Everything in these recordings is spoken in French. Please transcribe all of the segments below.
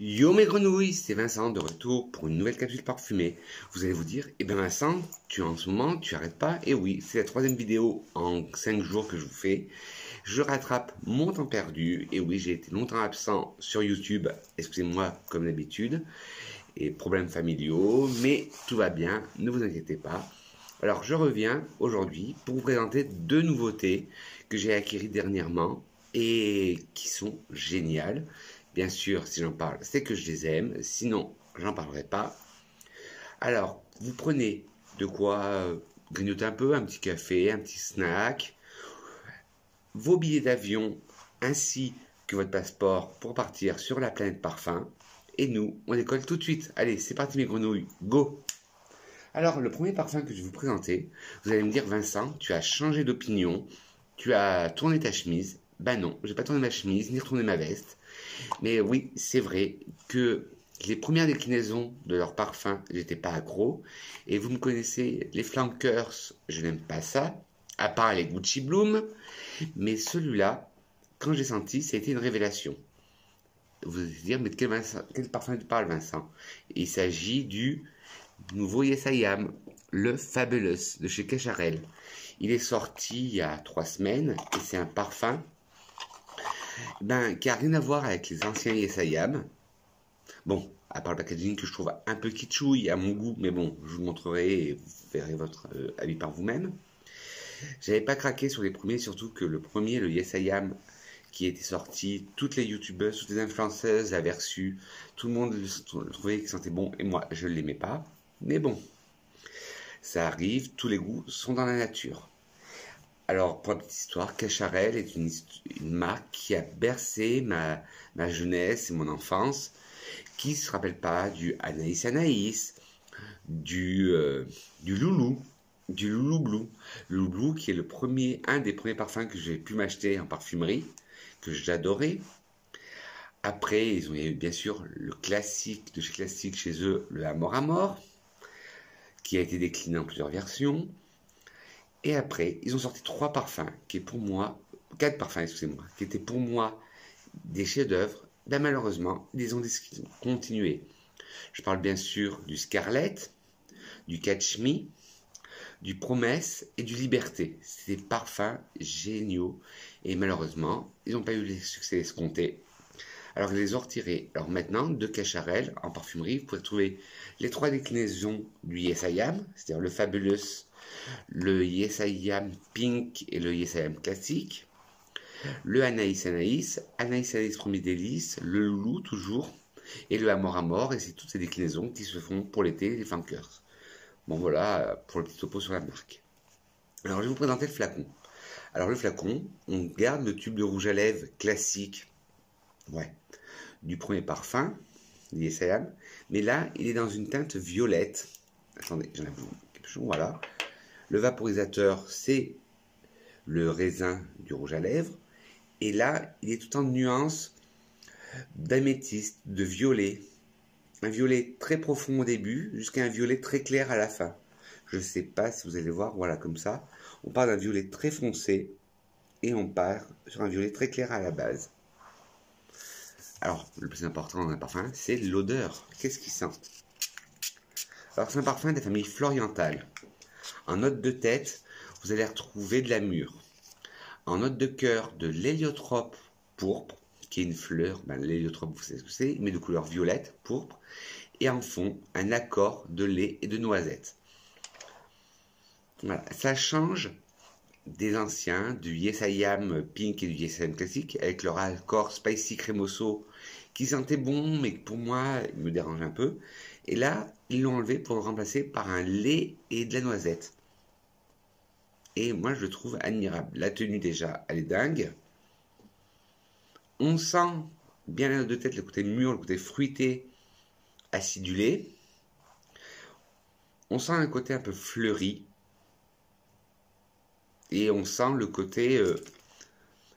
Yo mes grenouilles, c'est Vincent de retour pour une nouvelle capsule parfumée. Vous allez vous dire, eh bien Vincent, en ce moment, tu arrêtes pas. Et oui, c'est la troisième vidéo en 5 jours que je vous fais. Je rattrape mon temps perdu. Et oui, j'ai été longtemps absent sur YouTube, excusez-moi comme d'habitude, et problèmes familiaux, mais tout va bien, ne vous inquiétez pas. Alors je reviens aujourd'hui pour vous présenter deux nouveautés que j'ai acquises dernièrement et qui sont géniales. Bien sûr, si j'en parle, c'est que je les aime, sinon j'en parlerai pas. Alors, vous prenez de quoi grignoter un peu, un petit café, un petit snack, vos billets d'avion ainsi que votre passeport pour partir sur la planète parfum. Et nous, on décolle tout de suite. Allez, c'est parti mes grenouilles, go! Alors, le premier parfum que je vais vous présenter, vous allez me dire, Vincent, tu as changé d'opinion, tu as tourné ta chemise. Ben non, j'ai pas tourné ma chemise, ni retourné ma veste. Mais oui, c'est vrai que les premières déclinaisons de leur parfum, j'étais pas accro. Et vous me connaissez, les flankers, je n'aime pas ça, à part les Gucci Bloom. Mais celui-là, quand j'ai senti, ça a été une révélation. Vous allez dire, mais de quel parfum tu parles, Vincent? Il s'agit du nouveau Yes I Am, le Fabulous de chez Cacharel. Il est sorti il y a 3 semaines et c'est un parfum qui n'a rien à voir avec les anciens Yes I Am. Bon, à part le packaging que je trouve un peu kitschouille à mon goût, mais bon, je vous montrerai et vous verrez votre avis par vous-même. J'avais pas craqué sur les premiers, surtout que le premier, le Yes I Am, qui était sorti, toutes les youtubeuses, toutes les influenceuses l'avaient reçu, tout le monde le trouvait qu'il sentait bon, et moi, je ne l'aimais pas. Mais bon, ça arrive, tous les goûts sont dans la nature. Alors, pour la petite histoire, Cacharel est une marque qui a bercé ma jeunesse et mon enfance, qui ne se rappelle pas du Anaïs Anaïs, du Loulou, du Loulou Blue. Loulou Blue qui est un des premiers parfums que j'ai pu m'acheter en parfumerie, que j'adorais. Après, il y a eu bien sûr le classique de chez Classique chez eux, le Amor Amor, qui a été décliné en plusieurs versions. Et après, ils ont sorti 3 parfums, qui est pour moi, 4 parfums, excusez-moi, qui étaient pour moi des chefs-d'œuvre. Malheureusement, ils ont discontinué. Je parle bien sûr du Scarlet, du Catch Me, du Promesse et du Liberté. C'est des parfums géniaux. Et malheureusement, ils n'ont pas eu les succès escomptés. Alors, ils les ont retirés. Alors maintenant, de Cacharel, en parfumerie, vous pouvez trouver les 3 déclinaisons du Yes I Am, c'est-à-dire le Fabulous, le Yes I Am Pink et le Yes I Am classique, le Anaïs Anaïs, Anaïs Anaïs Premier Délice, le Loulou toujours, et le Amor Amor, et c'est toutes ces déclinaisons qui se font pour l'été, les flankers. Bon voilà, pour le petit topo sur la marque. Alors je vais vous présenter le flacon. Alors le flacon, on garde le tube de rouge à lèvres classique, ouais, du premier parfum, Yes I Am, mais là il est dans une teinte violette. Attendez, j'en ai quelque chose, voilà. Le vaporisateur, c'est le raisin du rouge à lèvres. Et là, il est tout en nuances d'améthyste, de violet. Un violet très profond au début, jusqu'à un violet très clair à la fin. Je ne sais pas si vous allez voir, voilà, comme ça. On part d'un violet très foncé et on part sur un violet très clair à la base. Alors, le plus important dans un parfum, c'est l'odeur. Qu'est-ce qu'il sent? Alors, c'est un parfum de la famille Florientale. En note de tête, vous allez retrouver de la mûre. En note de cœur, de l'héliotrope pourpre, qui est une fleur. L'héliotrope, vous savez ce que c'est, mais de couleur violette, pourpre. Et en fond, un accord de lait et de noisette. Voilà, ça change des anciens, du Yes I Am Pink et du Yes I Am classique, avec leur accord spicy crémoso, qui sentait bon, mais pour moi, il me dérange un peu. Et là, ils l'ont enlevé pour le remplacer par un lait et de la noisette. Et moi, je le trouve admirable. La tenue, déjà, elle est dingue. On sent bien la note de tête, le côté mûr, le côté fruité, acidulé. On sent un côté un peu fleuri. Et on sent le côté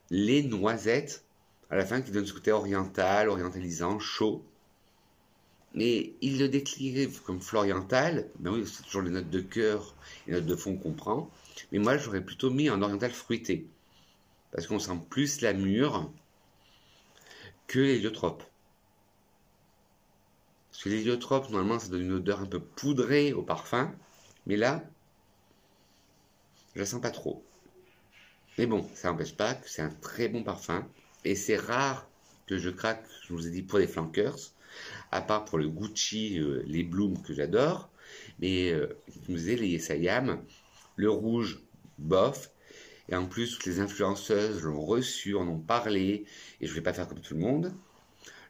lait, noisette, à la fin, qui donne ce côté oriental, orientalisant, chaud. Mais il le décrit comme floriental. Ben oui, c'est toujours les notes de cœur et les notes de fond qu'on prend. Mais moi, j'aurais plutôt mis en oriental fruité. Parce qu'on sent plus la mûre que l'héliotrope. Parce que l'héliotrope, normalement, ça donne une odeur un peu poudrée au parfum. Mais là, je la sens pas trop. Mais bon, ça n'empêche pas que c'est un très bon parfum. Et c'est rare que je craque, je vous ai dit, pour les flankers. À part pour le Gucci, les Bloom que j'adore. Mais, comme je vous disais, les Yesayam, le rouge, bof. Et en plus, toutes les influenceuses l'ont reçu, en ont parlé. Et je ne vais pas faire comme tout le monde.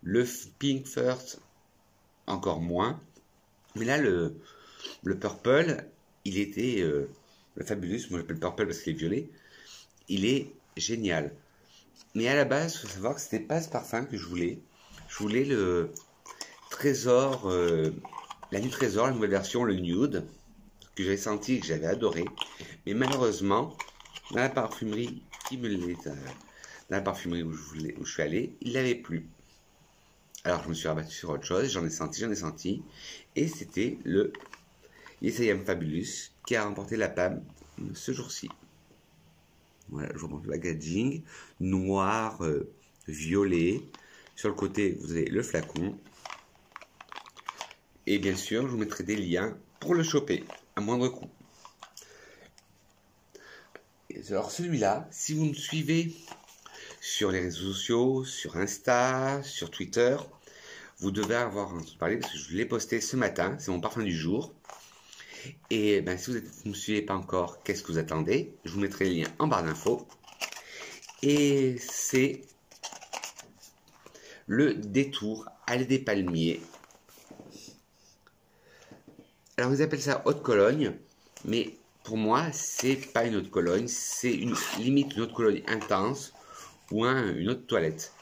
Le Pink First, encore moins. Mais là, le Purple, il était... le Fabulous, moi j'appelle Purple parce qu'il est violet. Il est génial. Mais à la base, il faut savoir que c'était pas ce parfum que je voulais. Je voulais le Trésor, la Nuit Trésor, la nouvelle version, le Nude, que j'avais senti et que j'avais adoré. Mais malheureusement, dans la parfumerie dans la parfumerie où je suis allé, il l'avait plus. Alors je me suis rabattu sur autre chose, j'en ai senti. Et c'était le Yesayam Fabulous qui a remporté la PAM ce jour-ci. Voilà, je vous montre le packaging, noir, violet. Sur le côté, vous avez le flacon. Et bien sûr, je vous mettrai des liens pour le choper à moindre coût. Alors celui-là, si vous me suivez sur les réseaux sociaux, sur Insta, sur Twitter, vous devez avoir entendu parler parce que je l'ai posté ce matin, c'est mon parfum du jour. Et ben, si vous ne me suivez pas encore, qu'est-ce que vous attendez? Je vous mettrai le lien en barre d'infos. Et c'est le Détour Allée des Palmiers. Alors ils appellent ça haute Cologne, mais pour moi c'est pas une haute Cologne, c'est limite une haute Cologne intense ou une autre toilette.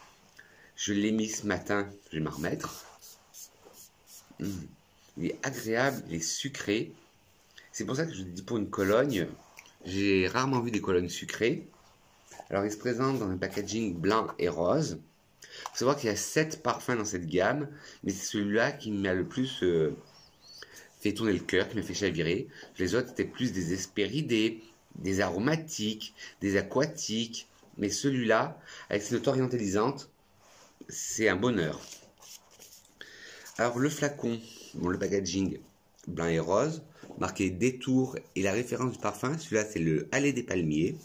Je l'ai mis ce matin, je vais m'en remettre. Il est agréable, il est sucré. C'est pour ça que je dis pour une Cologne, j'ai rarement vu des colognes sucrées. Alors il se présente dans un packaging blanc et rose. Il faut savoir qu'il y a 7 parfums dans cette gamme, mais c'est celui-là qui m'a le plus fait tourner le cœur, qui m'a fait chavirer. Les autres étaient plus des hespéridés, des aromatiques, des aquatiques. Mais celui-là, avec cette note orientalisante, c'est un bonheur. Alors le flacon, bon, le packaging blanc et rose, marqué Détour et la référence du parfum, celui-là c'est le Allée des Palmiers.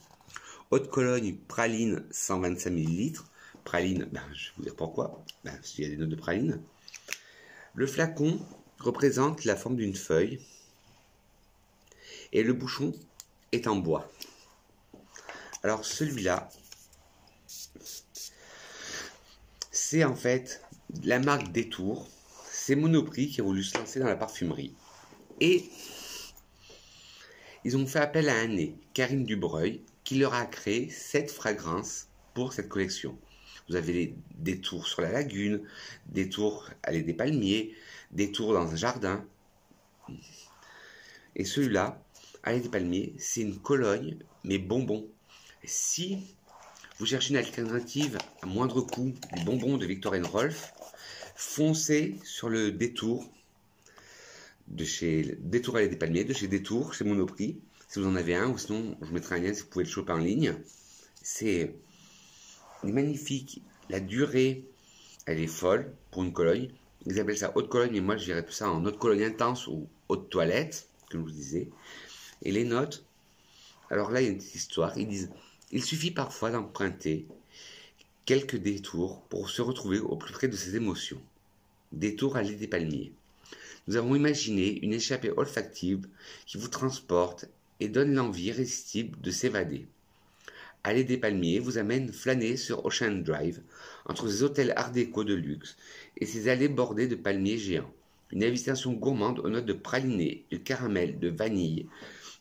Haute Cologne praline 125 ml. Praline, ben, je vais vous dire pourquoi. Ben, parce qu'il y a des notes de praline. Le flacon représente la forme d'une feuille et le bouchon est en bois. Alors celui-là, c'est en fait la marque Détour. C'est Monoprix qui a voulu se lancer dans la parfumerie. Et ils ont fait appel à un nez, Karine Dubreuil, qui leur a créé 7 fragrances pour cette collection. Vous avez les Détours sur la lagune, Détours Allée des Palmiers, Détours dans un jardin. Et celui-là, Allée des Palmiers, c'est une Cologne, mais bonbon. Si vous cherchez une alternative à moindre coût du bonbon de Viktor & Rolf, foncez sur le Détour de chez Détour Allée des Palmiers, de chez Détour, chez Monoprix, si vous en avez un, ou sinon je vous mettrai un lien si vous pouvez le choper en ligne. C'est magnifique, la durée, elle est folle pour une Cologne. Ils appellent ça haute Cologne, mais moi je dirais plus ça en haute Cologne intense ou haute toilette, comme je vous disais. Et les notes, alors là il y a une petite histoire, ils disent, il suffit parfois d'emprunter quelques détours pour se retrouver au plus près de ses émotions. Détour Allée des Palmiers. Nous avons imaginé une échappée olfactive qui vous transporte et donne l'envie irrésistible de s'évader. Allée des Palmiers vous amène flâner sur Ocean Drive, entre ses hôtels art déco de luxe et ses allées bordées de palmiers géants. Une invitation gourmande aux notes de praliné, de caramel, de vanille,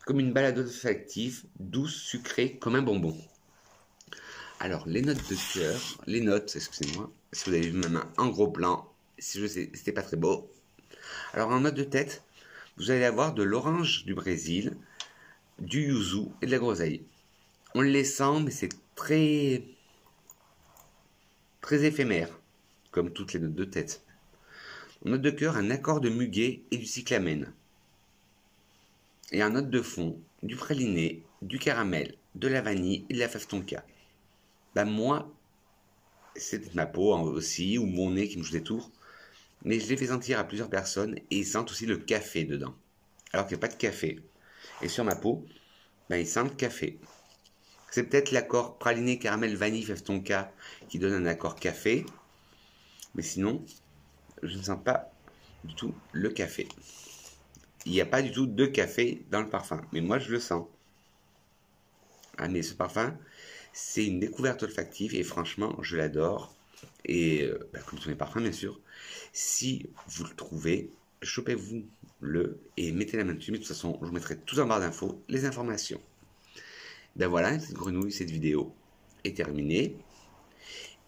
comme une balade olfactive, douce, sucrée, comme un bonbon. Alors, les notes de cœur, excusez-moi, parce que vous avez vu ma main en gros plan, si je sais, c'était pas très beau. Alors, en note de tête, vous allez avoir de l'orange du Brésil, du yuzu et de la groseille. On les sent, mais c'est très éphémère, comme toutes les notes de tête. En note de cœur, un accord de muguet et du cyclamène. Et en note de fond, du praliné, du caramel, de la vanille et de la fève tonka. Ben moi, c'est ma peau aussi, ou mon nez qui me joue des tours. mais je l'ai fait sentir à plusieurs personnes et ils sentent aussi le café dedans. Alors qu'il n'y a pas de café. Et sur ma peau, ben, ils sentent le café. C'est peut-être l'accord praliné caramel vanille Fève Tonka qui donne un accord café. Mais sinon, je ne sens pas du tout le café. Il n'y a pas du tout de café dans le parfum. Mais moi, je le sens. Ah, mais ce parfum, c'est une découverte olfactive et franchement, je l'adore. Et comme tous mes parfums, bien sûr, si vous le trouvez, chopez-vous-le et mettez la main dessus. Mais de toute façon, je vous mettrai tout en barre d'infos les informations. Ben voilà, cette grenouille, cette vidéo est terminée.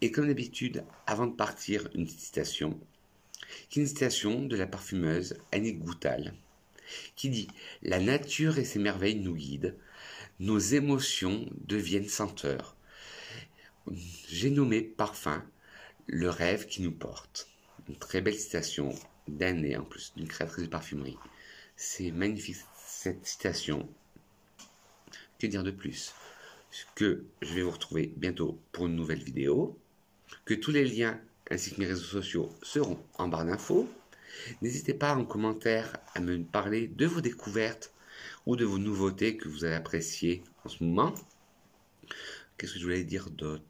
Et comme d'habitude, avant de partir, une citation, qui est une citation de la parfumeuse Annick Goutal, qui dit « La nature et ses merveilles nous guident, nos émotions deviennent senteurs. J'ai nommé parfum le rêve qui nous porte. » Une très belle citation d'année en plus, d'une créatrice de parfumerie. C'est magnifique cette citation. Que dire de plus? Que je vais vous retrouver bientôt pour une nouvelle vidéo, que tous les liens ainsi que mes réseaux sociaux seront en barre d'infos. N'hésitez pas en commentaire à me parler de vos découvertes ou de vos nouveautés que vous avez appréciées en ce moment. Qu'est-ce que je voulais dire d'autre?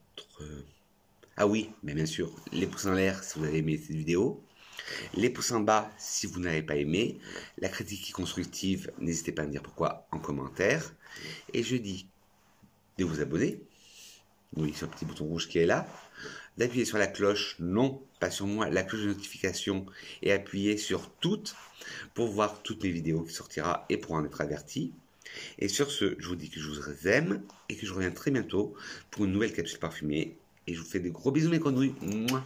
Ah oui, mais bien sûr, les pouces en l'air si vous avez aimé cette vidéo. Les pouces en bas si vous n'avez pas aimé. La critique est constructive, n'hésitez pas à me dire pourquoi en commentaire. Et je dis de vous abonner. Oui, sur le petit bouton rouge qui est là. D'appuyer sur la cloche, non, pas sur moi, la cloche de notification. Et appuyer sur toutes pour voir toutes mes vidéos qui sortira et pour en être averti. Et sur ce, je vous dis que je vous aime et que je reviens très bientôt pour une nouvelle capsule parfumée. Et je vous fais des gros bisous mes grenouilles. Mouah.